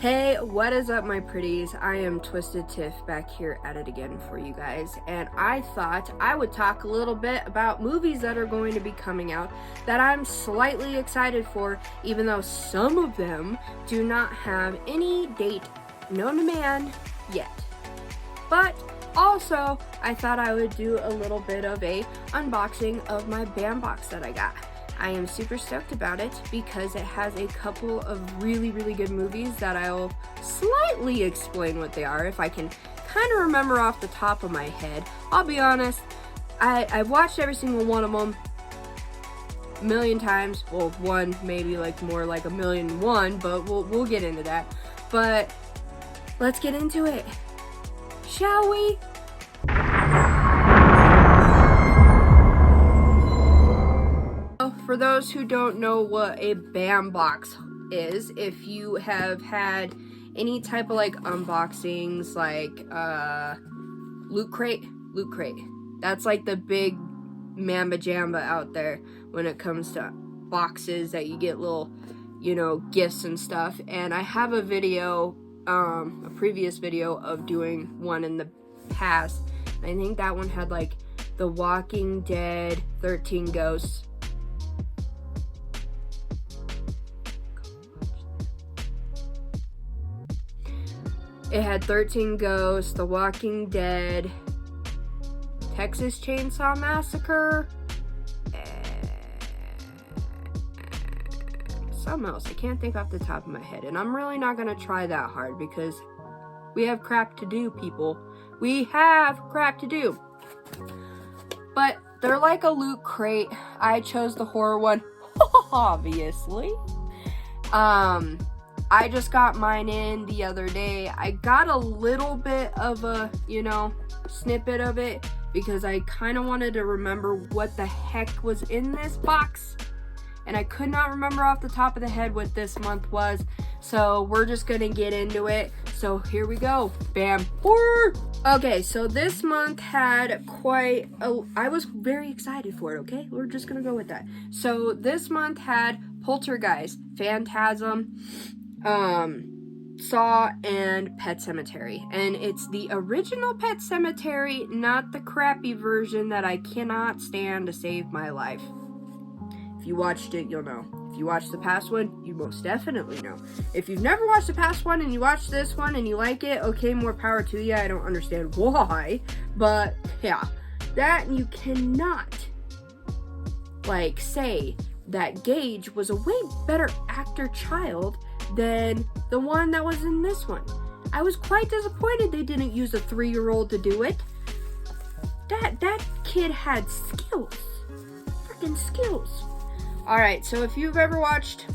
Hey, what is up, my pretties? I am Twisted Tiff back here at it again for you guys, and I thought I would talk a little bit about movies that are going to be coming out that I'm slightly excited for, even though some of them do not have any date known to man yet. But also, I thought I would do a little bit of a unboxing of my BAM box that I got. I am super stoked about it because it has a couple of really good movies that I'll slightly explain what they are if I can kind of remember off the top of my head. I'll be honest, I've watched every single one of them a million times. Well, one maybe like more like 1,000,001, but we'll get into that. But let's get into it, shall we? For those who don't know what a BAM box is, if you have had any type of like unboxings, like Loot Crate, that's like the big mamba jamba out there when it comes to boxes that you get little, gifts and stuff. And I have a video, a previous video of doing one in the past. I think that one had like The Walking Dead, 13 Ghosts. It had 13 Ghosts, The Walking Dead, Texas Chainsaw Massacre, and something else. I can't think off the top of my head. And I'm really not going to try that hard because we have crap to do, people. We have crap to do. But they're like a Loot Crate. I chose the horror one, obviously. I just got mine in the other day. I got a little bit of a, snippet of it because I kind of wanted to remember what the heck was in this box. And I could not remember off the top of the head what this month was. So we're just going to get into it. So here we go. BAM. Okay, so this month had I was very excited for it, okay? We're just going to go with that. So this month had Poltergeist, Phantasm, Saw, and Pet Sematary. And it's the original Pet Sematary, not the crappy version that I cannot stand to save my life. If you watched it, you'll know. If you watched the past one, you most definitely know. If you've never watched the past one and you watch this one and you like it, okay, more power to you. I don't understand why, but yeah, that you cannot say that Gage was a way better actor child than the one that was in this one. I was quite disappointed they didn't use a 3-year-old to do it. That kid had skills. Freaking skills. Alright, so if you've ever watched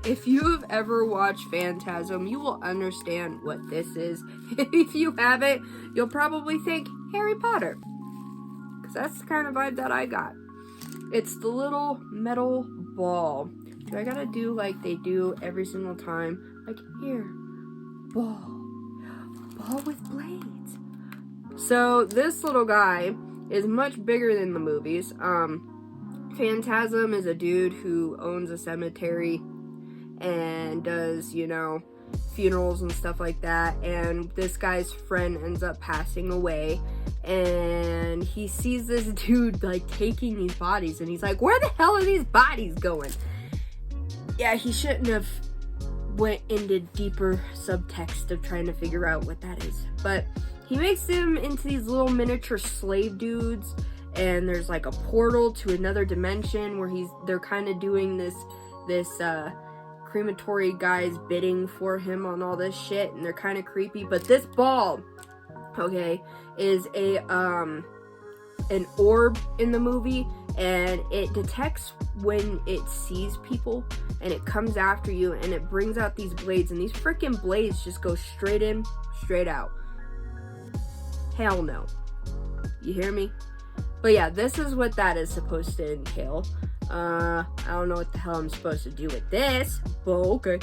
If you've ever watched Phantasm, you will understand what this is. If you haven't, you'll probably think Harry Potter. Because that's the kind of vibe that I got. It's the little metal ball. Do I gotta do like they do every single time? Like, here, ball with blades. So this little guy is much bigger than the movies. Phantasm is a dude who owns a cemetery and does, funerals and stuff like that. And this guy's friend ends up passing away. And he sees this dude, taking these bodies. And he's like, where the hell are these bodies going? Yeah, he shouldn't have went into deeper subtext of trying to figure out what that is. But he makes them into these little miniature slave dudes. And there's a portal to another dimension where they're kind of doing this crematory guy's bidding for him on all this shit, and they're kind of creepy. But this ball, okay, is an orb in the movie, and it detects when it sees people, and it comes after you, and it brings out these blades, and these freaking blades just go straight in, straight out. Hell no. You hear me? But yeah, this is what that is supposed to entail. I don't know what the hell I'm supposed to do with this, but okay.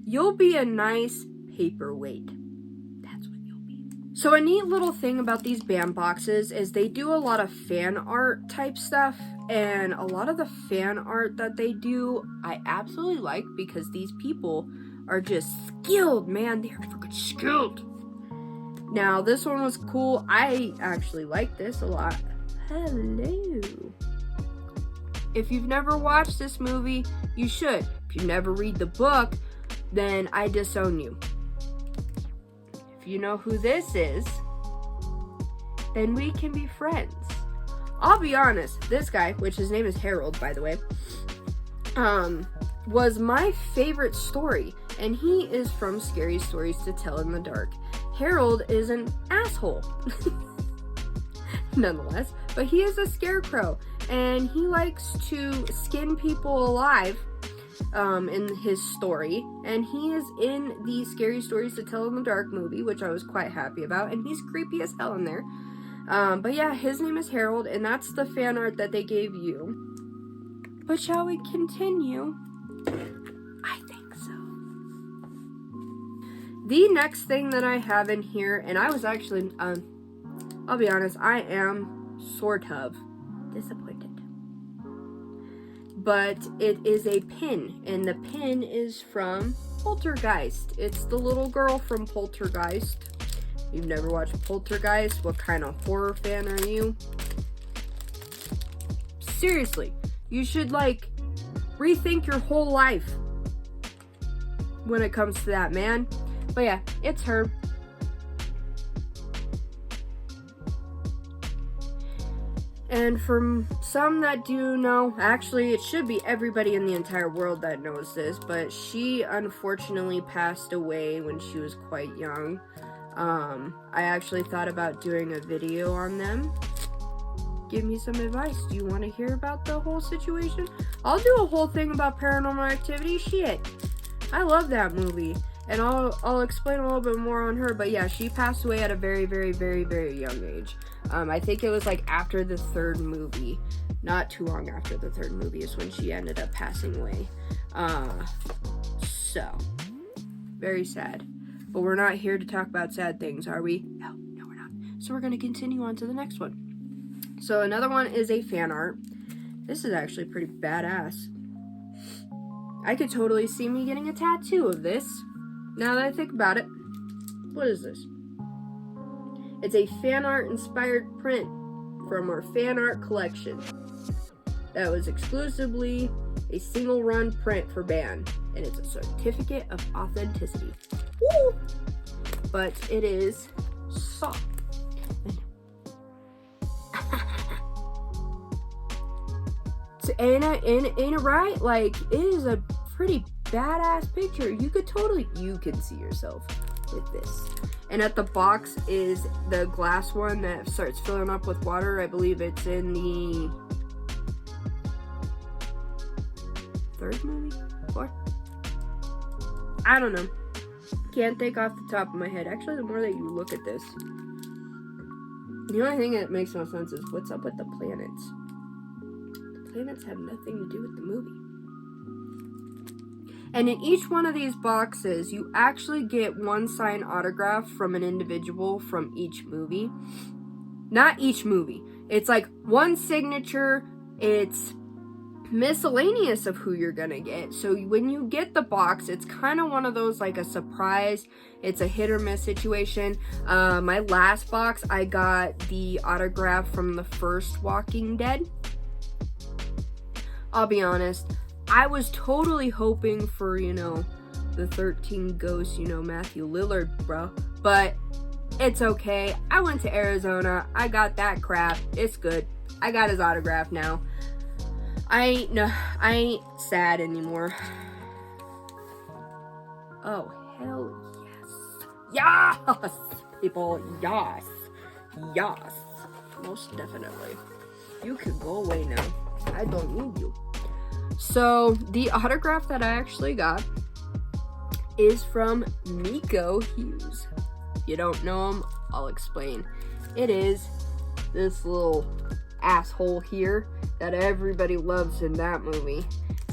You'll be a nice paperweight. That's what you'll be. So a neat little thing about these band boxes is they do a lot of fan art type stuff, and a lot of the fan art that they do I absolutely like because these people are just skilled, man. They're freaking skilled. Now this one was cool. I actually like this a lot. Hello. If you've never watched this movie, you should. If you never read the book, then I disown you. If you know who this is, then we can be friends. I'll be honest, this guy, which his name is Harold, by the way, was my favorite story, and he is from Scary Stories to Tell in the Dark. Harold is an asshole, nonetheless, but he is a scarecrow, and he likes to skin people alive in his story, and he is in the Scary Stories to Tell in the Dark movie, which I was quite happy about, and he's creepy as hell in there. But yeah, his name is Harold, and that's the fan art that they gave you. But shall we continue? I think so. The next thing that I have in here, and I was actually, I'll be honest, I am sort of disappointed. But it is a pin, and the pin is from Poltergeist. It's the little girl from Poltergeist. You've never watched Poltergeist? What kind of horror fan are you? Seriously, you should, like, rethink your whole life when it comes to that, man. But yeah, it's her. And for some that do know, actually it should be everybody in the entire world that knows this, but she unfortunately passed away when she was quite young. I actually thought about doing a video on them. Give me some advice. Do you want to hear about the whole situation? I'll do a whole thing about Paranormal Activity. Shit. I love that movie. And I'll explain a little bit more on her. But yeah, she passed away at a very, very, very, very young age. I think it was like after the third movie. Not too long after the third movie is when she ended up passing away. So, very sad. But we're not here to talk about sad things, are we? No, we're not. So we're going to continue on to the next one. So another one is a fan art. This is actually pretty badass. I could totally see me getting a tattoo of this. Now that I think about it. What is this? It's a fan art inspired print from our fan art collection. That was exclusively a single run print for band. And it's a certificate of authenticity. Woo! But it is soft. So ain't it right? Like, it is a pretty badass picture. You can see yourself with this. And at the box is the glass one that starts filling up with water. I believe it's in the third movie? Fourth? I don't know. Can't think off the top of my head. Actually, the more that you look at this, the only thing that makes no sense is what's up with the planets. The planets have nothing to do with the movie. And in each one of these boxes, you actually get one signed autograph from an individual from each movie. Not each movie. It's like one signature. It's miscellaneous of who you're gonna get. So when you get the box, it's kind of one of those like a surprise. It's a hit or miss situation. My last box, I got the autograph from the first Walking Dead. I'll be honest, I was totally hoping for, the 13 Ghosts, Matthew Lillard, bro. But it's okay. I went to Arizona. I got that crap. It's good. I got his autograph now. I ain't sad anymore. Oh, hell yes. Yes, people, yes. Yes. Most definitely. You can go away now. I don't need you. So, the autograph that I actually got is from Nico Hughes. You don't know him? I'll explain. It is this little asshole here that everybody loves in that movie.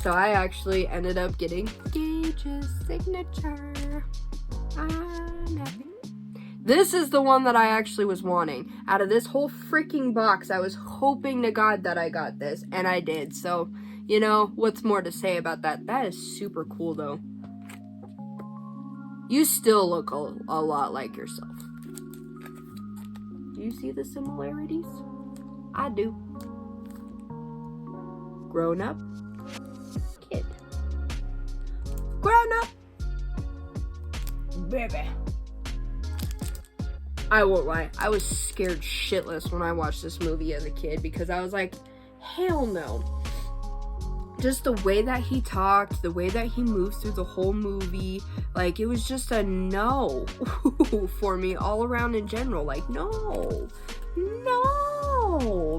So I actually ended up getting Gage's signature. I'm happy. This is the one that I actually was wanting. Out of this whole freaking box, I was hoping to God that I got this, and I did. So, you know, what's more to say about that? That is super cool, though. You still look a lot like yourself. Do you see the similarities? I do. Grown up, kid. Grown up, baby. I won't lie, I was scared shitless when I watched this movie as a kid because I was like, hell no. Just the way that he talked, the way that he moved through the whole movie, like, it was just a no for me all around in general. Like, no,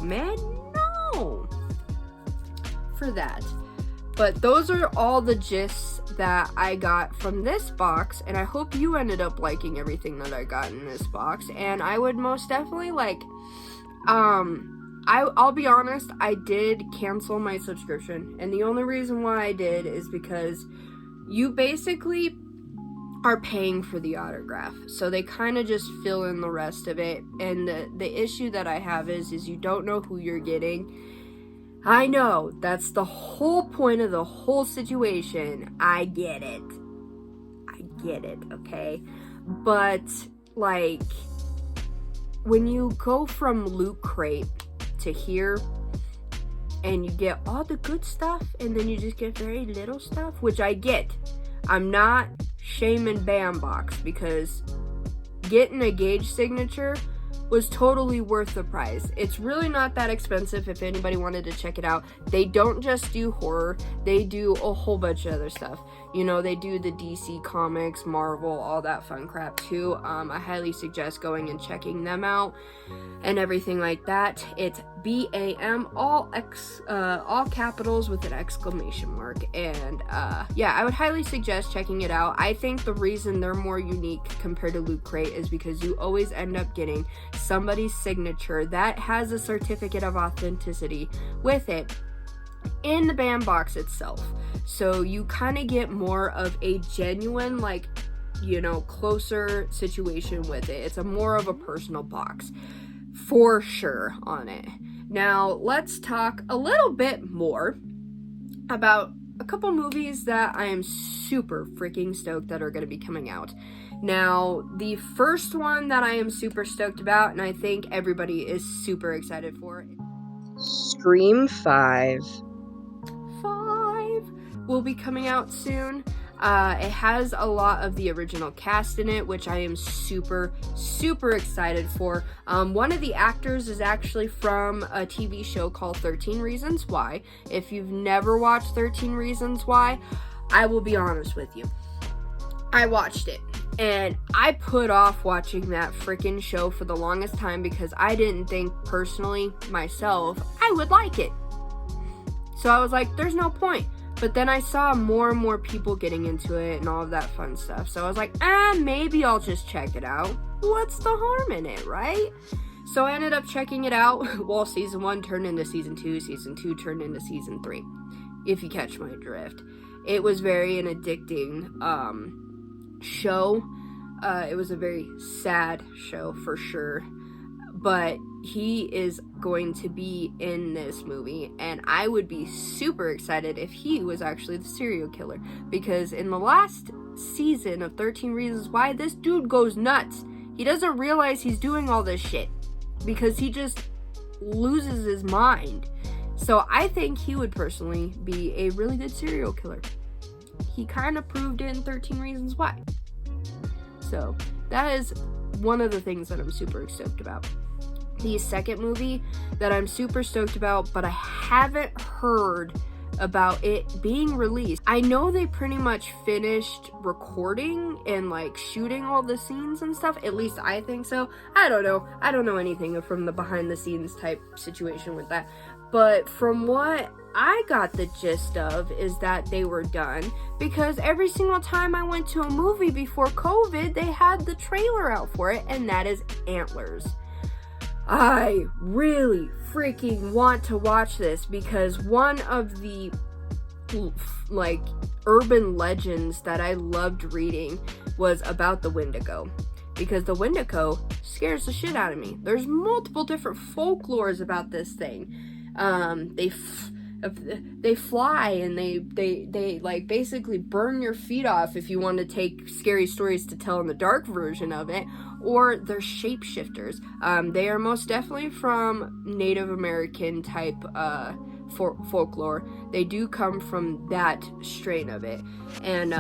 man, no. For that. But those are all the gists that I got from this box, and I hope you ended up liking everything that I got in this box. And I would most definitely, like, I'll be honest, I did cancel my subscription, and the only reason why I did is because you basically are paying for the autograph, so they kind of just fill in the rest of it. And the issue that I have is you don't know who you're getting. I know, that's the whole point of the whole situation. I get it, okay? But, like, when you go from Loot Crate to here, and you get all the good stuff, and then you just get very little stuff, which I get. I'm not shaming Bambox, because getting a Gage signature was totally worth the price. It's really not that expensive if anybody wanted to check it out. They don't just do horror, they do a whole bunch of other stuff. You know, they do the DC Comics, Marvel, all that fun crap too. I highly suggest going and checking them out and everything like that. It's BAM, all capitals with an exclamation mark. And yeah, I would highly suggest checking it out. I think the reason they're more unique compared to Loot Crate is because you always end up getting somebody's signature that has a certificate of authenticity with it in the BAM box itself. So you kind of get more of a genuine, like, you know, closer situation with it. It's a more of a personal box for sure on it. Now let's talk a little bit more about a couple movies that I am super freaking stoked that are going to be coming out. Now, the first one that I am super stoked about, and I think everybody is super excited for, Scream 5 will be coming out soon. It has a lot of the original cast in it, which I am super excited for. One of the actors is actually from a TV show called 13 Reasons Why. If you've never watched 13 Reasons Why, I will be honest with you. I watched it, and I put off watching that freaking show for the longest time because I didn't think personally myself I would like it. So I was like, there's no point. But then I saw more and more people getting into it and all of that fun stuff. So I was like, maybe I'll just check it out. What's the harm in it, right? So I ended up checking it out. Well, season 1 turned into season 2. Season 2 turned into season 3. If you catch my drift. It was very an addicting show. It was a very sad show for sure. But he is going to be in this movie, and I would be super excited if he was actually the serial killer, because in the last season of 13 Reasons Why, this dude goes nuts. He doesn't realize he's doing all this shit because he just loses his mind. So I think he would personally be a really good serial killer. He kind of proved it in 13 Reasons Why. So that is one of the things that I'm super stoked about. The second movie that I'm super stoked about, but I haven't heard about it being released. I know they pretty much finished recording and like shooting all the scenes and stuff. At least I think so. I don't know. I don't know anything from the behind the scenes type situation with that. But from what I got the gist of is that they were done, because every single time I went to a movie before COVID, they had the trailer out for it, and that is Antlers. I really freaking want to watch this because one of the like urban legends that I loved reading was about the Wendigo. because the Wendigo scares the shit out of me. There's multiple different folklores about this thing. They fly and they like basically burn your feet off if you want to take scary stories to tell in the dark version of it, or they're shapeshifters. They are most definitely from Native American type folklore. They do come from that strain of it, and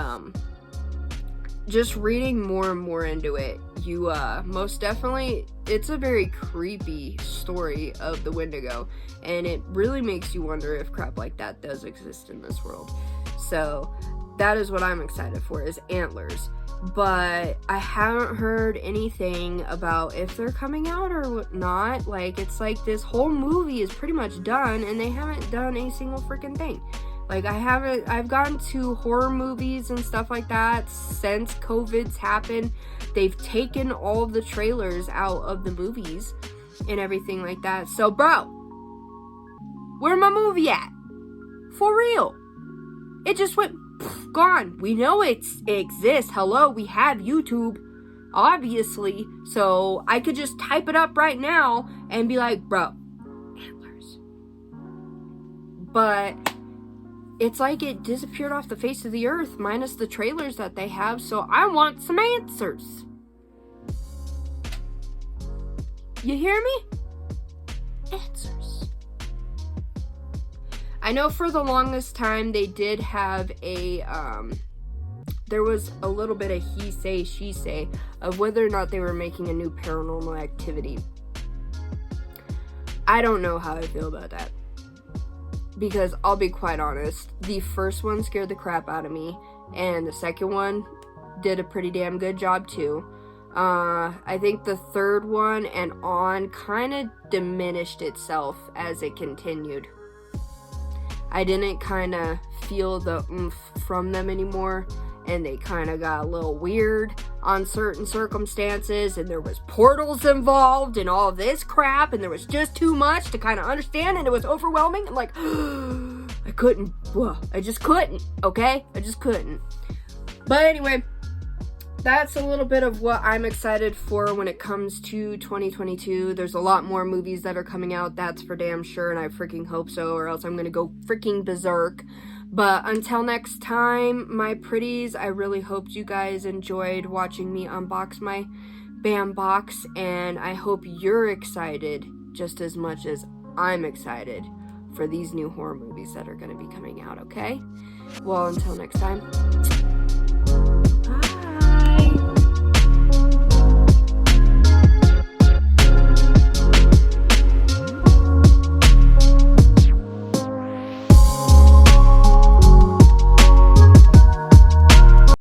just reading more and more into it, you most definitely, it's a very creepy story of the Wendigo, and it really makes you wonder if crap like that does exist in this world. So that is what I'm excited for, is Antlers. But I haven't heard anything about if they're coming out or not. Like, it's like this whole movie is pretty much done, and they haven't done a single freaking thing. Like, I've gone to horror movies and stuff like that since COVID's happened. They've taken all of the trailers out of the movies and everything like that. So, bro, where my movie at? For real. It just went gone. We know it exists. Hello, we have YouTube, obviously. So I could just type it up right now and be like, bro, Antlers. But it's like it disappeared off the face of the earth, minus the trailers that they have. So I want some answers. You hear me? Answers. I know for the longest time they did have a, there was a little bit of he say, she say of whether or not they were making a new Paranormal Activity. I don't know how I feel about that. Because I'll be quite honest, the first one scared the crap out of me, and the second one did a pretty damn good job too. I think the third one and on kind of diminished itself as it continued. I didn't kind of feel the oomph from them anymore, and they kind of got a little weird on certain circumstances, and there was portals involved and all this crap, and there was just too much to kind of understand, and it was overwhelming. I'm like, I couldn't, I just couldn't, okay? I just couldn't. But anyway, that's a little bit of what I'm excited for when it comes to 2022. There's a lot more movies that are coming out, that's for damn sure, and I freaking hope so, or else I'm gonna go freaking berserk. But until next time, my pretties, I really hoped you guys enjoyed watching me unbox my BAM box, and I hope you're excited just as much as I'm excited for these new horror movies that are going to be coming out, okay? Well, until next time.